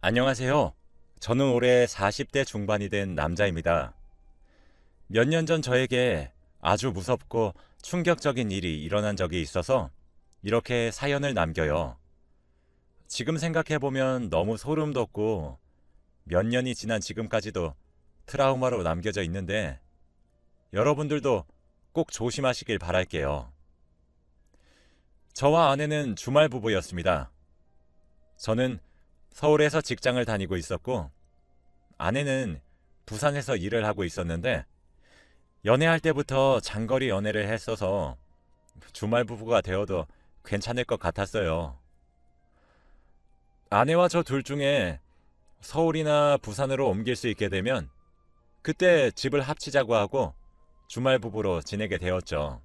안녕하세요. 저는 올해 40대 중반이 된 남자입니다. 몇 년 전 저에게 아주 무섭고 충격적인 일이 일어난 적이 있어서 이렇게 사연을 남겨요. 지금 생각해보면 너무 소름 돋고 몇 년이 지난 지금까지도 트라우마로 남겨져 있는데 여러분들도 꼭 조심하시길 바랄게요. 저와 아내는 주말 부부였습니다. 저는 서울에서 직장을 다니고 있었고 아내는 부산에서 일을 하고 있었는데 연애할 때부터 장거리 연애를 했어서 주말 부부가 되어도 괜찮을 것 같았어요. 아내와 저 둘 중에 서울이나 부산으로 옮길 수 있게 되면 그때 집을 합치자고 하고 주말 부부로 지내게 되었죠.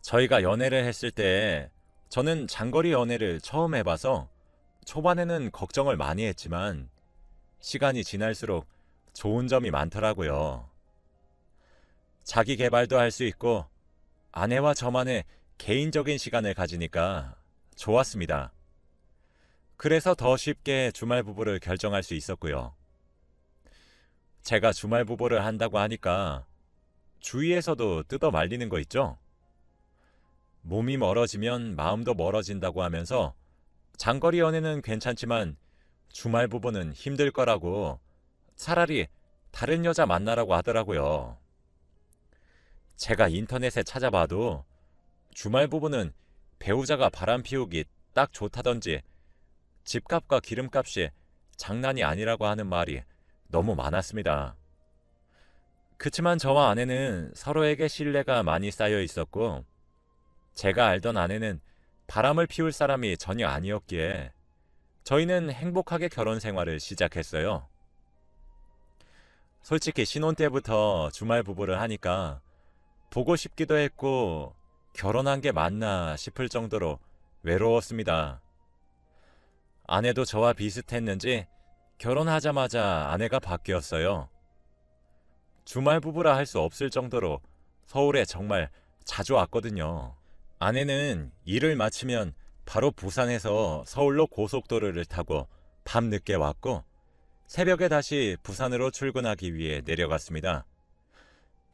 저희가 연애를 했을 때 저는 장거리 연애를 처음 해봐서 초반에는 걱정을 많이 했지만 시간이 지날수록 좋은 점이 많더라고요. 자기 개발도 할 수 있고 아내와 저만의 개인적인 시간을 가지니까 좋았습니다. 그래서 더 쉽게 주말 부부를 결정할 수 있었고요. 제가 주말 부부를 한다고 하니까 주위에서도 뜯어 말리는 거 있죠? 몸이 멀어지면 마음도 멀어진다고 하면서 장거리 연애는 괜찮지만 주말 부부는 힘들 거라고 차라리 다른 여자 만나라고 하더라고요. 제가 인터넷에 찾아봐도 주말 부부는 배우자가 바람 피우기 딱 좋다던지 집값과 기름값이 장난이 아니라고 하는 말이 너무 많았습니다. 그치만 저와 아내는 서로에게 신뢰가 많이 쌓여 있었고 제가 알던 아내는 바람을 피울 사람이 전혀 아니었기에 저희는 행복하게 결혼 생활을 시작했어요. 솔직히 신혼 때부터 주말 부부를 하니까 보고 싶기도 했고 결혼한 게 맞나 싶을 정도로 외로웠습니다. 아내도 저와 비슷했는지 결혼하자마자 아내가 바뀌었어요. 주말 부부라 할 수 없을 정도로 서울에 정말 자주 왔거든요. 아내는 일을 마치면 바로 부산에서 서울로 고속도로를 타고 밤늦게 왔고 새벽에 다시 부산으로 출근하기 위해 내려갔습니다.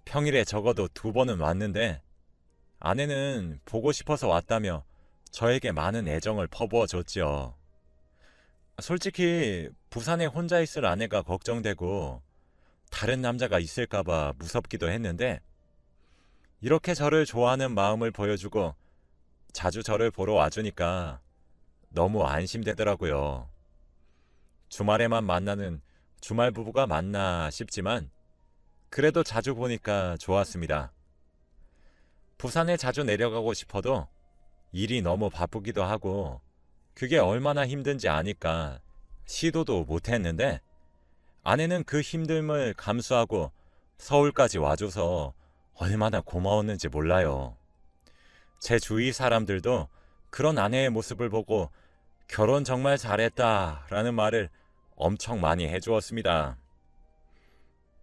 평일에 적어도 2번은 왔는데 아내는 보고 싶어서 왔다며 저에게 많은 애정을 퍼부어 줬지요. 솔직히 부산에 혼자 있을 아내가 걱정되고 다른 남자가 있을까봐 무섭기도 했는데 이렇게 저를 좋아하는 마음을 보여주고 자주 저를 보러 와주니까 너무 안심되더라고요. 주말에만 만나는 주말 부부가 맞나 싶지만 그래도 자주 보니까 좋았습니다. 부산에 자주 내려가고 싶어도 일이 너무 바쁘기도 하고 그게 얼마나 힘든지 아니까 시도도 못했는데 아내는 그 힘듦을 감수하고 서울까지 와줘서 얼마나 고마웠는지 몰라요. 제 주위 사람들도 그런 아내의 모습을 보고 결혼 정말 잘했다라는 말을 엄청 많이 해주었습니다.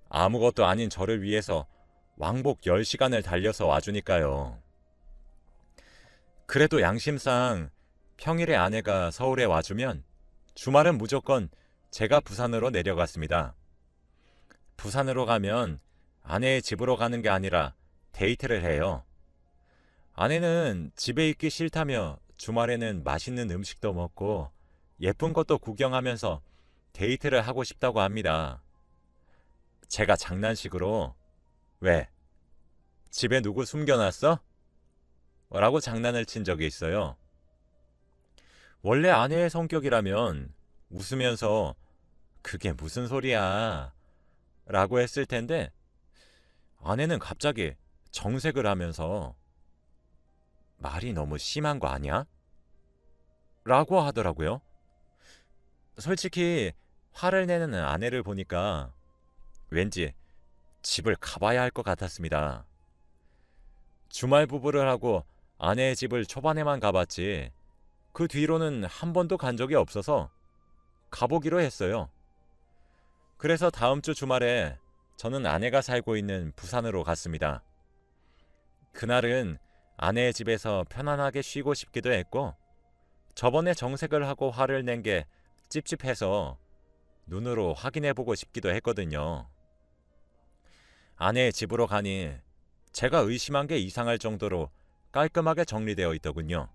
아무것도 아닌 저를 위해서 왕복 10시간을 달려서 와주니까요. 그래도 양심상 평일에 아내가 서울에 와주면 주말은 무조건 제가 부산으로 내려갔습니다. 부산으로 가면 아내의 집으로 가는 게 아니라 데이트를 해요. 아내는 집에 있기 싫다며 주말에는 맛있는 음식도 먹고 예쁜 것도 구경하면서 데이트를 하고 싶다고 합니다. 제가 장난식으로 왜? 집에 누구 숨겨놨어? 라고 장난을 친 적이 있어요. 원래 아내의 성격이라면 웃으면서 그게 무슨 소리야 라고 했을 텐데 아내는 갑자기 정색을 하면서 말이 너무 심한 거 아니야? 라고 하더라고요. 솔직히 화를 내는 아내를 보니까 왠지 집을 가봐야 할 것 같았습니다. 주말 부부를 하고 아내의 집을 초반에만 가봤지 그 뒤로는 한 번도 간 적이 없어서 가보기로 했어요. 그래서 다음 주 주말에 저는 아내가 살고 있는 부산으로 갔습니다. 그날은 아내의 집에서 편안하게 쉬고 싶기도 했고 저번에 정색을 하고 화를 낸 게 찝찝해서 눈으로 확인해보고 싶기도 했거든요. 아내의 집으로 가니 제가 의심한 게 이상할 정도로 깔끔하게 정리되어 있더군요.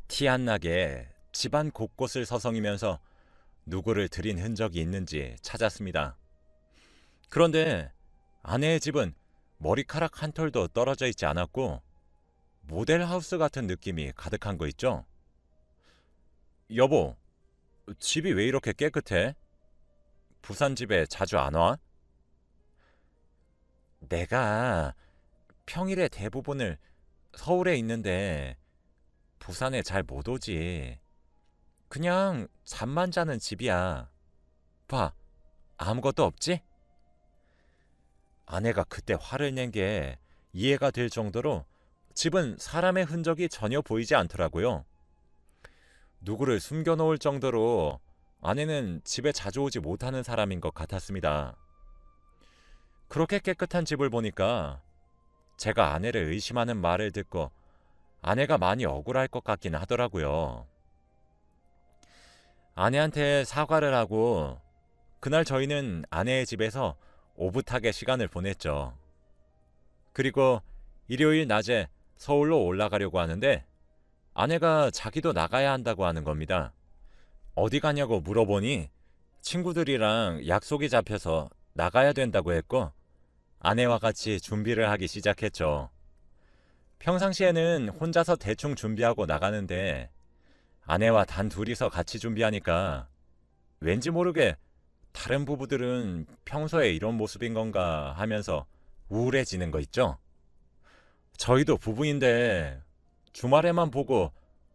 티 안 나게 집안 곳곳을 서성이면서 누구를 들인 흔적이 있는지 찾았습니다. 그런데 아내의 집은 머리카락 한 톨도 떨어져 있지 않았고 모델하우스 같은 느낌이 가득한 거 있죠? 여보, 집이 왜 이렇게 깨끗해? 부산 집에 자주 안 와? 내가 평일에 대부분을 서울에 있는데 부산에 잘 못 오지. 그냥 잠만 자는 집이야. 봐, 아무것도 없지? 아내가 그때 화를 낸 게 이해가 될 정도로 집은 사람의 흔적이 전혀 보이지 않더라고요. 누구를 숨겨놓을 정도로 아내는 집에 자주 오지 못하는 사람인 것 같았습니다. 그렇게 깨끗한 집을 보니까 제가 아내를 의심하는 말을 듣고 아내가 많이 억울할 것 같긴 하더라고요. 아내한테 사과를 하고 그날 저희는 아내의 집에서 오붓하게 시간을 보냈죠. 그리고 일요일 낮에 서울로 올라가려고 하는데 아내가 자기도 나가야 한다고 하는 겁니다. 어디 가냐고 물어보니 친구들이랑 약속이 잡혀서 나가야 된다고 했고 아내와 같이 준비를 하기 시작했죠. 평상시에는 혼자서 대충 준비하고 나가는데 아내와 단 둘이서 같이 준비하니까 왠지 모르게 다른 부부들은 평소에 이런 모습인 건가 하면서 우울해지는 거 있죠? 저희도 부부인데 주말에만 보고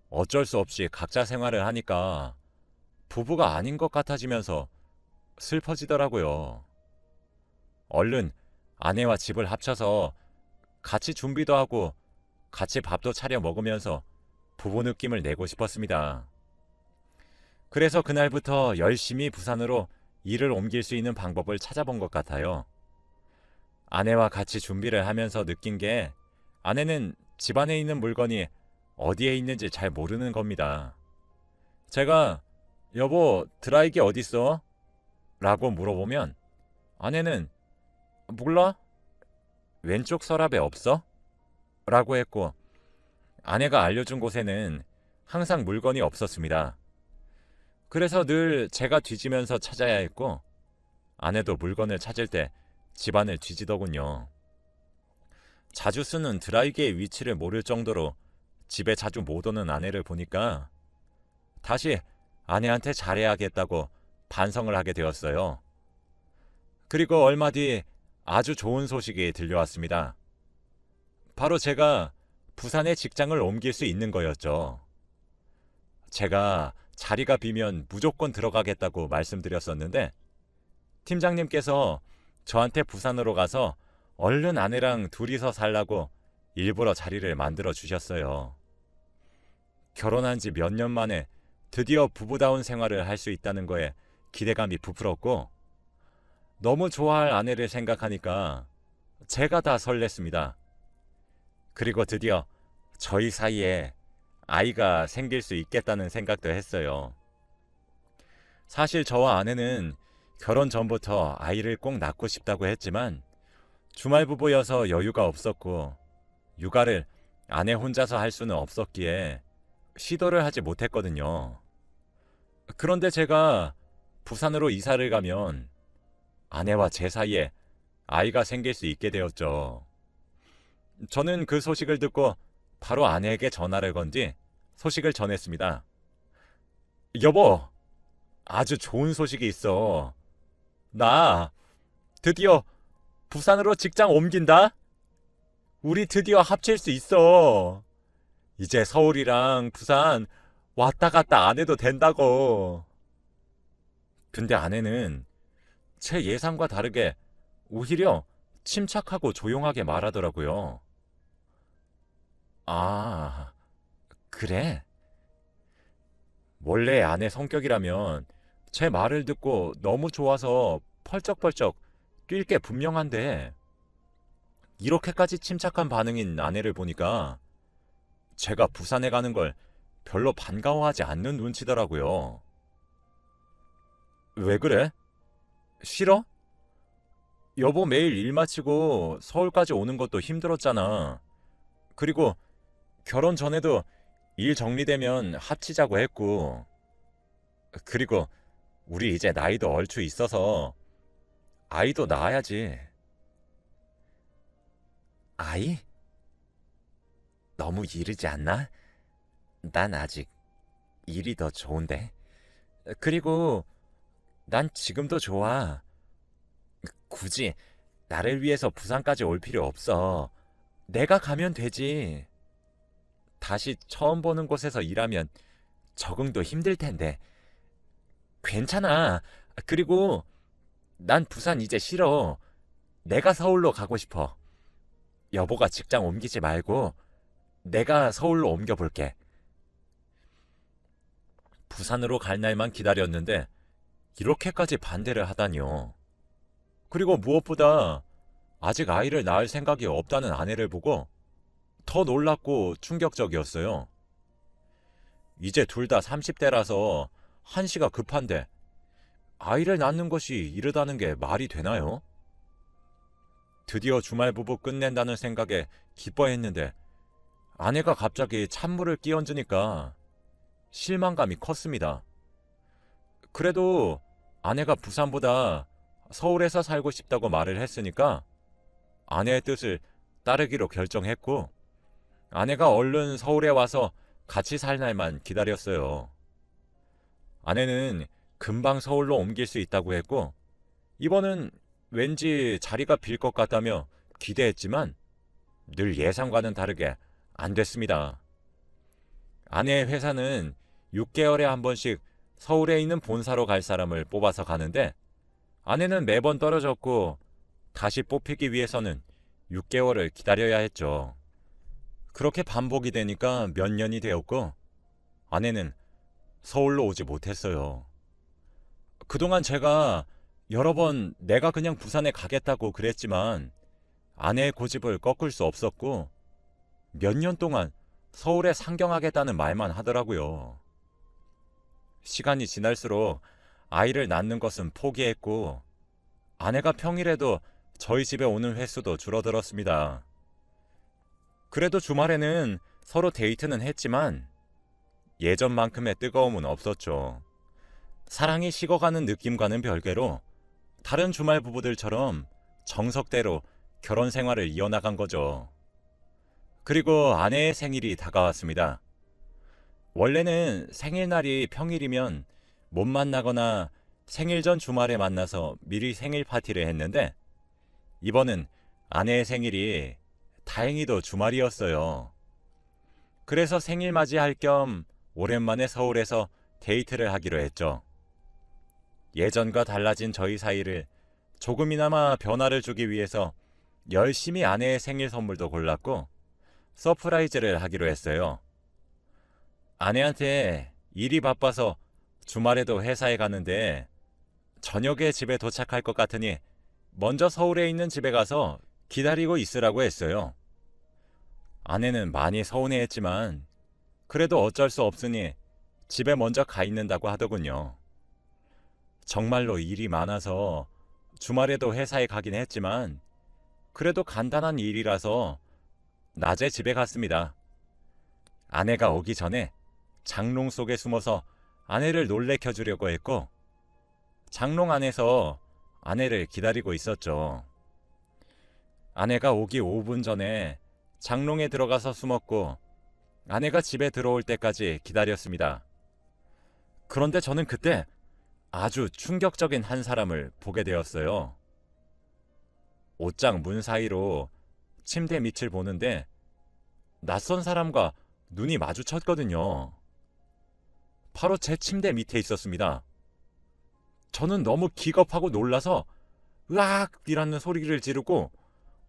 어쩔 수 없이 각자 생활을 하니까 부부가 아닌 것 같아지면서 슬퍼지더라고요. 얼른 아내와 집을 합쳐서 같이 준비도 하고 같이 밥도 차려 먹으면서 부부 느낌을 내고 싶었습니다. 그래서 그날부터 열심히 부산으로 일을 옮길 수 있는 방법을 찾아본 것 같아요. 아내와 같이 준비를 하면서 느낀 게 아내는 집안에 있는 물건이 어디에 있는지 잘 모르는 겁니다. 제가 여보 드라이기 어딨어? 라고 물어보면 아내는 몰라? 왼쪽 서랍에 없어? 라고 했고 아내가 알려준 곳에는 항상 물건이 없었습니다. 그래서 늘 제가 뒤지면서 찾아야 했고 아내도 물건을 찾을 때 집안을 뒤지더군요. 자주 쓰는 드라이기의 위치를 모를 정도로 집에 자주 못 오는 아내를 보니까 다시 아내한테 잘해야겠다고 반성을 하게 되었어요. 그리고 얼마 뒤 아주 좋은 소식이 들려왔습니다. 바로 제가 부산에 직장을 옮길 수 있는 거였죠. 제가 자리가 비면 무조건 들어가겠다고 말씀드렸었는데 팀장님께서 저한테 부산으로 가서 얼른 아내랑 둘이서 살라고 일부러 자리를 만들어 주셨어요. 결혼한 지 몇 년 만에 드디어 부부다운 생활을 할 수 있다는 거에 기대감이 부풀었고 너무 좋아할 아내를 생각하니까 제가 다 설렜습니다. 그리고 드디어 저희 사이에 아이가 생길 수 있겠다는 생각도 했어요. 사실 저와 아내는 결혼 전부터 아이를 꼭 낳고 싶다고 했지만 주말 부부여서 여유가 없었고 육아를 아내 혼자서 할 수는 없었기에 시도를 하지 못했거든요. 그런데 제가 부산으로 이사를 가면 아내와 제 사이에 아이가 생길 수 있게 되었죠. 저는 그 소식을 듣고 바로 아내에게 전화를 건 뒤 소식을 전했습니다. 여보, 아주 좋은 소식이 있어. 나 드디어 부산으로 직장 옮긴다? 우리 드디어 합칠 수 있어. 이제 서울이랑 부산 왔다 갔다 안 해도 된다고. 근데 아내는 제 예상과 다르게 오히려 침착하고 조용하게 말하더라고요. 아, 그래? 원래 아내 성격이라면 제 말을 듣고 너무 좋아서 펄쩍펄쩍 뛸 게 분명한데 이렇게까지 침착한 반응인 아내를 보니까 제가 부산에 가는 걸 별로 반가워하지 않는 눈치더라고요. 왜 그래? 싫어? 여보 매일 일 마치고 서울까지 오는 것도 힘들었잖아. 그리고 결혼 전에도 일 정리되면 합치자고 했고. 그리고 우리 이제 나이도 얼추 있어서 아이도 낳아야지. 아이? 너무 이르지 않나? 난 아직 일이 더 좋은데. 그리고 난 지금도 좋아. 굳이 나를 위해서 부산까지 올 필요 없어. 내가 가면 되지. 다시 처음 보는 곳에서 일하면 적응도 힘들 텐데. 괜찮아. 그리고 난 부산 이제 싫어. 내가 서울로 가고 싶어. 여보가 직장 옮기지 말고 내가 서울로 옮겨볼게. 부산으로 갈 날만 기다렸는데 이렇게까지 반대를 하다니요. 그리고 무엇보다 아직 아이를 낳을 생각이 없다는 아내를 보고 더 놀랍고 충격적이었어요. 이제 둘 다 30대라서 한시가 급한데 아이를 낳는 것이 이르다는 게 말이 되나요? 드디어 주말 부부 끝낸다는 생각에 기뻐했는데 아내가 갑자기 찬물을 끼얹으니까 실망감이 컸습니다. 그래도 아내가 부산보다 서울에서 살고 싶다고 말을 했으니까 아내의 뜻을 따르기로 결정했고 아내가 얼른 서울에 와서 같이 살 날만 기다렸어요. 아내는 금방 서울로 옮길 수 있다고 했고 이번은 왠지 자리가 빌 것 같다며 기대했지만 늘 예상과는 다르게 안 됐습니다. 아내의 회사는 6개월에 한 번씩 서울에 있는 본사로 갈 사람을 뽑아서 가는데 아내는 매번 떨어졌고 다시 뽑히기 위해서는 6개월을 기다려야 했죠. 그렇게 반복이 되니까 몇 년이 되었고 아내는 서울로 오지 못했어요. 그동안 제가 여러 번 내가 그냥 부산에 가겠다고 그랬지만 아내의 고집을 꺾을 수 없었고 몇 년 동안 서울에 상경하겠다는 말만 하더라고요. 시간이 지날수록 아이를 낳는 것은 포기했고 아내가 평일에도 저희 집에 오는 횟수도 줄어들었습니다. 그래도 주말에는 서로 데이트는 했지만 예전만큼의 뜨거움은 없었죠. 사랑이 식어가는 느낌과는 별개로 다른 주말 부부들처럼 정석대로 결혼 생활을 이어나간 거죠. 그리고 아내의 생일이 다가왔습니다. 원래는 생일날이 평일이면 못 만나거나 생일 전 주말에 만나서 미리 생일 파티를 했는데 이번은 아내의 생일이 다행히도 주말이었어요. 그래서 생일 맞이할 겸 오랜만에 서울에서 데이트를 하기로 했죠. 예전과 달라진 저희 사이를 조금이나마 변화를 주기 위해서 열심히 아내의 생일 선물도 골랐고 서프라이즈를 하기로 했어요. 아내한테 일이 바빠서 주말에도 회사에 가는데 저녁에 집에 도착할 것 같으니 먼저 서울에 있는 집에 가서 기다리고 있으라고 했어요. 아내는 많이 서운해했지만 그래도 어쩔 수 없으니 집에 먼저 가 있는다고 하더군요. 정말로 일이 많아서 주말에도 회사에 가긴 했지만 그래도 간단한 일이라서 낮에 집에 갔습니다. 아내가 오기 전에 장롱 속에 숨어서 아내를 놀래켜 주려고 했고 장롱 안에서 아내를 기다리고 있었죠. 아내가 오기 5분 전에 장롱에 들어가서 숨었고 아내가 집에 들어올 때까지 기다렸습니다. 그런데 저는 그때 아주 충격적인 한 사람을 보게 되었어요. 옷장 문 사이로 침대 밑을 보는데 낯선 사람과 눈이 마주쳤거든요. 바로 제 침대 밑에 있었습니다. 저는 너무 기겁하고 놀라서 으악! 이라는 소리를 지르고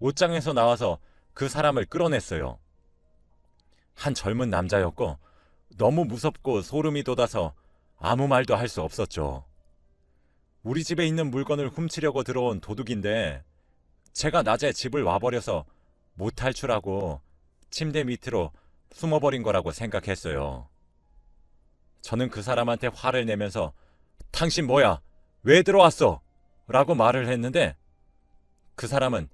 옷장에서 나와서 그 사람을 끌어냈어요. 한 젊은 남자였고 너무 무섭고 소름이 돋아서 아무 말도 할 수 없었죠. 우리 집에 있는 물건을 훔치려고 들어온 도둑인데 제가 낮에 집을 와버려서 못 탈출하고 침대 밑으로 숨어버린 거라고 생각했어요. 저는 그 사람한테 화를 내면서 당신 뭐야? 왜 들어왔어? 라고 말을 했는데 그 사람은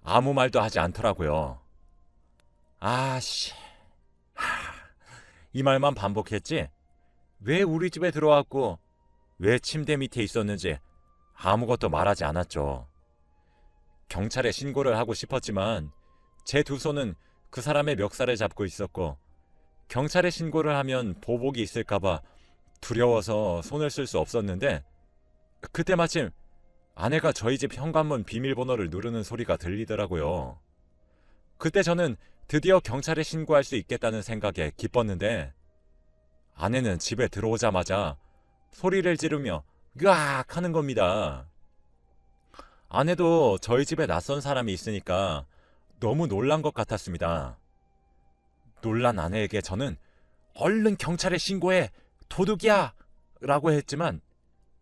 아무 말도 하지 않더라고요. 아씨, 이 말만 반복했지 왜 우리 집에 들어왔고 왜 침대 밑에 있었는지 아무것도 말하지 않았죠. 경찰에 신고를 하고 싶었지만 제 두 손은 그 사람의 멱살을 잡고 있었고 경찰에 신고를 하면 보복이 있을까봐 두려워서 손을 쓸 수 없었는데 그때 마침 아내가 저희 집 현관문 비밀번호를 누르는 소리가 들리더라고요. 그때 저는 드디어 경찰에 신고할 수 있겠다는 생각에 기뻤는데 아내는 집에 들어오자마자 소리를 지르며 으악 하는 겁니다. 아내도 저희 집에 낯선 사람이 있으니까 너무 놀란 것 같았습니다. 놀란 아내에게 저는 얼른 경찰에 신고해 도둑이야 라고 했지만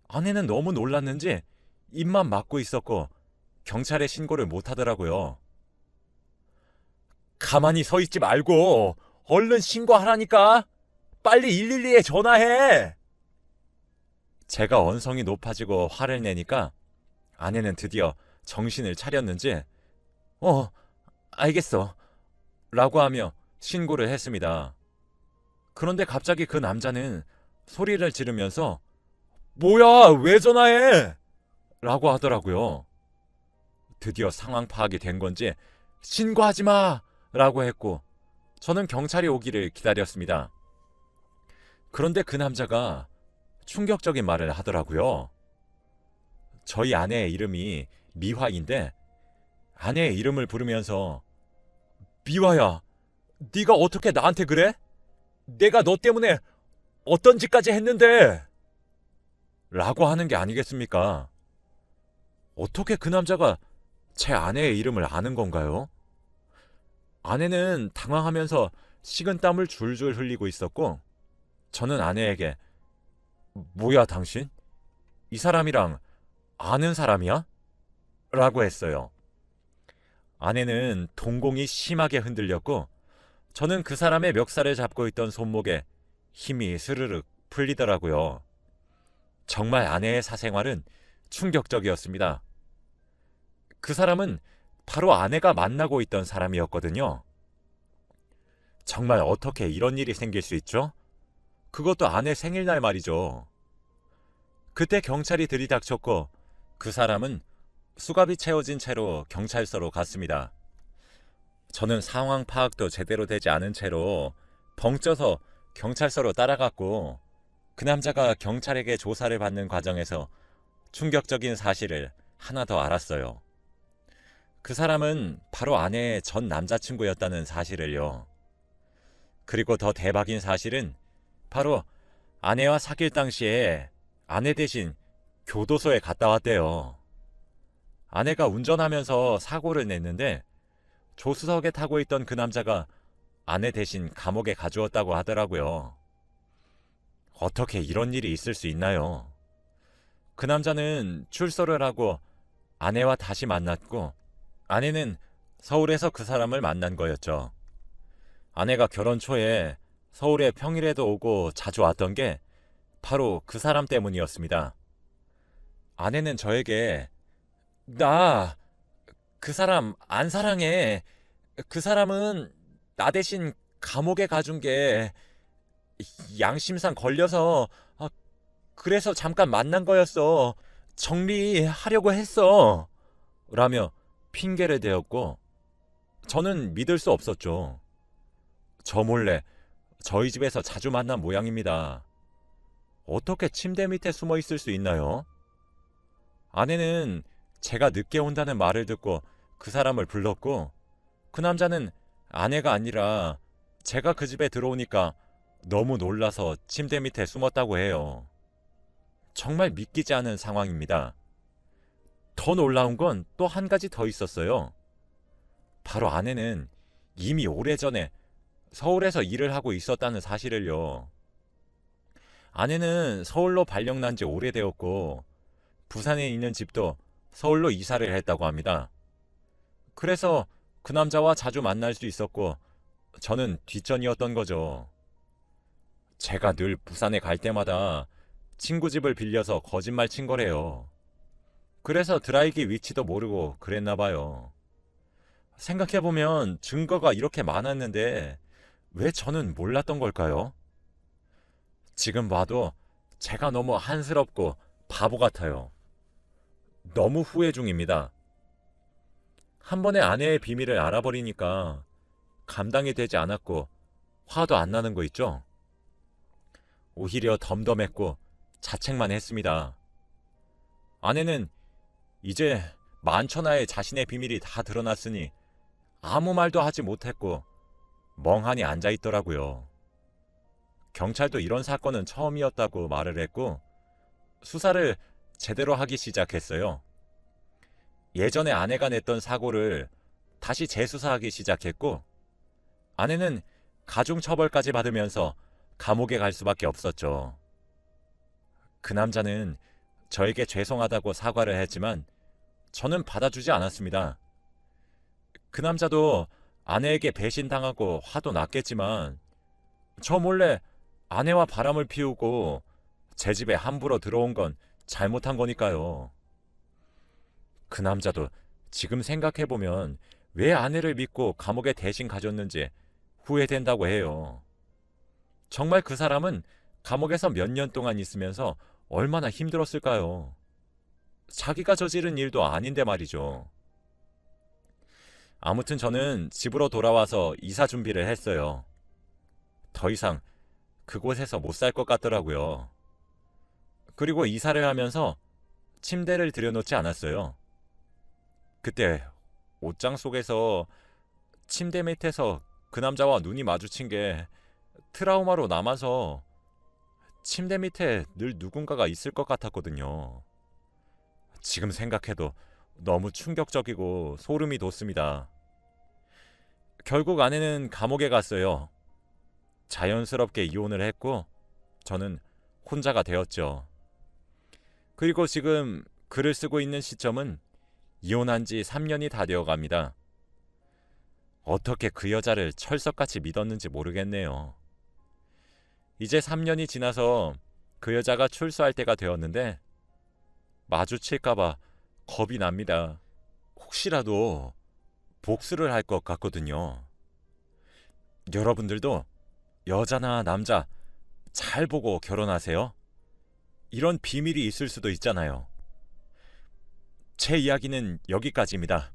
아내는 너무 놀랐는지 입만 막고 있었고 경찰에 신고를 못 하더라고요. 가만히 서 있지 말고 얼른 신고하라니까. 빨리 112에 전화해. 제가 언성이 높아지고 화를 내니까 아내는 드디어 정신을 차렸는지 알겠어 라고 하며 신고를 했습니다. 그런데 갑자기 그 남자는 소리를 지르면서 뭐야 왜 전화해 라고 하더라고요. 드디어 상황 파악이 된 건지 신고하지 마 라고 했고 저는 경찰이 오기를 기다렸습니다. 그런데 그 남자가 충격적인 말을 하더라고요. 저희 아내의 이름이 미화인데 아내의 이름을 부르면서 미화야, 네가 어떻게 나한테 그래? 내가 너 때문에 어떤 짓까지 했는데? 라고 하는 게 아니겠습니까? 어떻게 그 남자가 제 아내의 이름을 아는 건가요? 아내는 당황하면서 식은땀을 줄줄 흘리고 있었고 저는 아내에게 뭐야 당신? 이 사람이랑 아는 사람이야? 라고 했어요. 아내는 동공이 심하게 흔들렸고 저는 그 사람의 멱살을 잡고 있던 손목에 힘이 스르륵 풀리더라고요. 정말 아내의 사생활은 충격적이었습니다. 그 사람은 바로 아내가 만나고 있던 사람이었거든요. 정말 어떻게 이런 일이 생길 수 있죠? 그것도 아내 생일날 말이죠. 그때 경찰이 들이닥쳤고 그 사람은 수갑이 채워진 채로 경찰서로 갔습니다. 저는 상황 파악도 제대로 되지 않은 채로 벙쪄서 경찰서로 따라갔고 그 남자가 경찰에게 조사를 받는 과정에서 충격적인 사실을 하나 더 알았어요. 그 사람은 바로 아내의 전 남자친구였다는 사실을요. 그리고 더 대박인 사실은 바로 아내와 사귈 당시에 아내 대신 교도소에 갔다 왔대요. 아내가 운전하면서 사고를 냈는데 조수석에 타고 있던 그 남자가 아내 대신 감옥에 가주었다고 하더라고요. 어떻게 이런 일이 있을 수 있나요? 그 남자는 출소를 하고 아내와 다시 만났고 아내는 서울에서 그 사람을 만난 거였죠. 아내가 결혼 초에 서울에 평일에도 오고 자주 왔던 게 바로 그 사람 때문이었습니다. 아내는 저에게 나 그 사람 안 사랑해. 그 사람은 나 대신 감옥에 가준 게 양심상 걸려서 그래서 잠깐 만난 거였어. 정리하려고 했어. 라며 핑계를 대었고 저는 믿을 수 없었죠. 저 몰래 저희 집에서 자주 만난 모양입니다. 어떻게 침대 밑에 숨어 있을 수 있나요? 아내는 제가 늦게 온다는 말을 듣고 그 사람을 불렀고 그 남자는 아내가 아니라 제가 그 집에 들어오니까 너무 놀라서 침대 밑에 숨었다고 해요. 정말 믿기지 않은 상황입니다. 더 놀라운 건 또 한 가지 더 있었어요. 바로 아내는 이미 오래전에 서울에서 일을 하고 있었다는 사실을요. 아내는 서울로 발령난 지 오래되었고 부산에 있는 집도 서울로 이사를 했다고 합니다. 그래서 그 남자와 자주 만날 수 있었고 저는 뒷전이었던 거죠. 제가 늘 부산에 갈 때마다 친구 집을 빌려서 거짓말 친 거래요. 그래서 드라이기 위치도 모르고 그랬나 봐요. 생각해보면 증거가 이렇게 많았는데 왜 저는 몰랐던 걸까요? 지금 봐도 제가 너무 한스럽고 바보 같아요. 너무 후회 중입니다. 한 번에 아내의 비밀을 알아버리니까 감당이 되지 않았고 화도 안 나는 거 있죠? 오히려 덤덤했고 자책만 했습니다. 아내는 이제 만천하에 자신의 비밀이 다 드러났으니 아무 말도 하지 못했고 멍하니 앉아 있더라고요. 경찰도 이런 사건은 처음이었다고 말을 했고 수사를 제대로 하기 시작했어요. 예전에 아내가 냈던 사고를 다시 재수사하기 시작했고 아내는 가중처벌까지 받으면서 감옥에 갈 수밖에 없었죠. 그 남자는 저에게 죄송하다고 사과를 했지만 저는 받아주지 않았습니다. 그 남자도 아내에게 배신당하고 화도 났겠지만 저 몰래 아내와 바람을 피우고 제 집에 함부로 들어온 건 잘못한 거니까요. 그 남자도 지금 생각해보면 왜 아내를 믿고 감옥에 대신 가졌는지 후회된다고 해요. 정말 그 사람은 감옥에서 몇 년 동안 있으면서 얼마나 힘들었을까요? 자기가 저지른 일도 아닌데 말이죠. 아무튼 저는 집으로 돌아와서 이사 준비를 했어요. 더 이상 그곳에서 못 살 것 같더라고요. 그리고 이사를 하면서 침대를 들여놓지 않았어요. 그때 옷장 속에서 침대 밑에서 그 남자와 눈이 마주친 게 트라우마로 남아서 침대 밑에 늘 누군가가 있을 것 같았거든요. 지금 생각해도 너무 충격적이고 소름이 돋습니다. 결국 아내는 감옥에 갔어요. 자연스럽게 이혼을 했고 저는 혼자가 되었죠. 그리고 지금 글을 쓰고 있는 시점은 이혼한 지 3년이 다 되어 갑니다. 어떻게 그 여자를 철석같이 믿었는지 모르겠네요. 이제 3년이 지나서 그 여자가 출소할 때가 되었는데 마주칠까봐 겁이 납니다. 혹시라도 복수를 할 것 같거든요. 여러분들도 여자나 남자 잘 보고 결혼하세요. 이런 비밀이 있을 수도 있잖아요. 제 이야기는 여기까지입니다.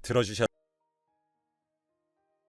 들어주셔서